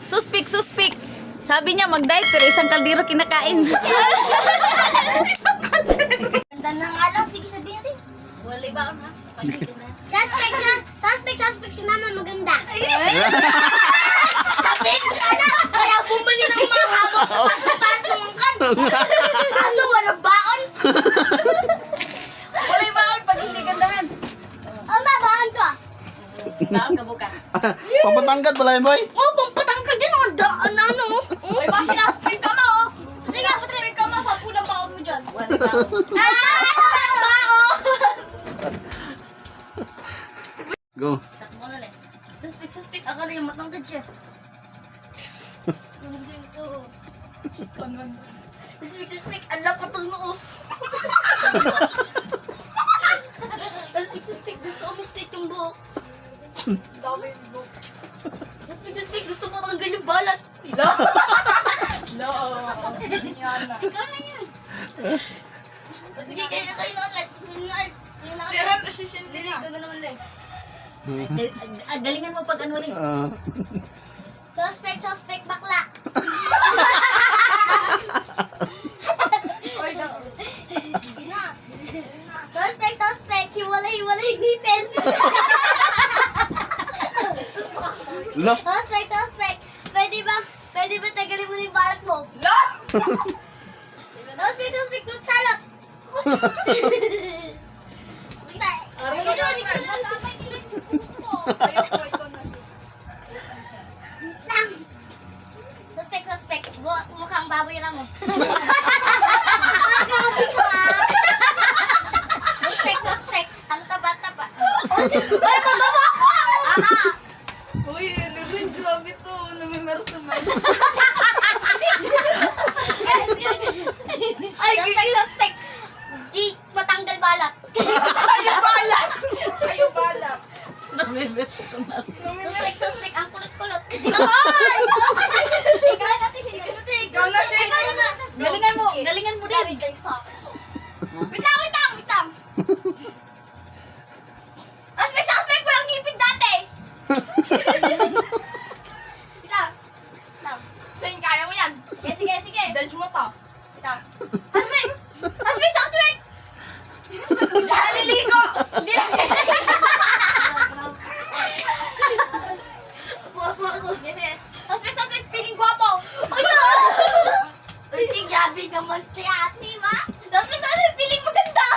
Suspik. Sabi niya mag-diet pero isang kaldero kinakain. Ganda na nga lang. Sige, sabihin natin. Wala ba ha? Suspect si mama maganda. Sabihin ko sana, kaya bumali ng mga habang sapatos para tumungkan. Kaso walang baon. Wala baon pag hindi gandahan. Baon ko. Baon ka bukas. Pampatangkad pala yun, boy. Oh, pampatang ka dyan. Oh, daan na ano. Uy, ba sinaspik ka mo? Sige, Sinaspik ka mo, 10 na baon mo dyan. Wala baon. walang baon. Go. Takbo na lang. Suspik. Akala yung matangkad siya. Ano kasi ito? Suspect. Alam ko itong noo. Suspect. Gusto ko mistate yung buhok. Dami yung book. Suspect. Gusto ko tanggal yung balat. No. Yan na. Ikaw na yan. Sige, kayo na ulit. Susunod. Siram, resisyon din na. na naman lang. Galingan mo pag ano rin. Suspect, bakla. Suspect, hiwalay ngipin. Lo. Suspect, pwede ba tagalin mo na yung balat mo? No! Suspect, fruit salad. Suspect, mukhang baboy ramo. Suspect, ang taba-taba. Ay, mataba ko! Uy, ano rin, grabe to. Namimeros naman. Ay, suspect, di matanggal balat. Kayo balak. Namimeros ko na. Suspect, ang kulot-kulot. Ikaw na siya. Galingan mo din. Wait lang. Suspect, walang ngipin dati. Wait lang. Shane, kaya mo yan. Sige. Judge mo to. Suspect! Naliligo! Suspect, piling gwapo. Hindi, grabe naman si ate, ma. Suspect, piling maganda.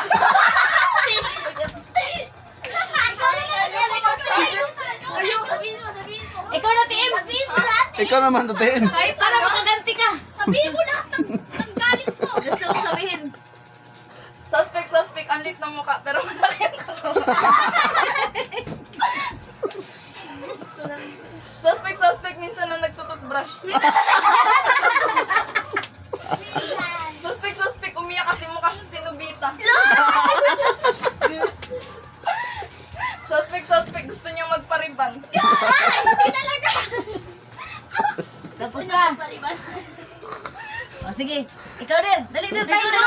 Ikaw na, Tim. Ikaw naman, tatim. Ay, para makaganti ka. Sabihin mo lahat ng galit mo. Gusto ko sabihin. Suspect, ang lit ng mukha, pero malaki ang katawan. Suspect, minsan na nagtututbrush. Suspect, umiyak kasi mukha siya sinubita. Suspect, gusto niya magpariban. Hindi talaga. Tapos na. O, sige. Ikaw din. Dali, tayo na.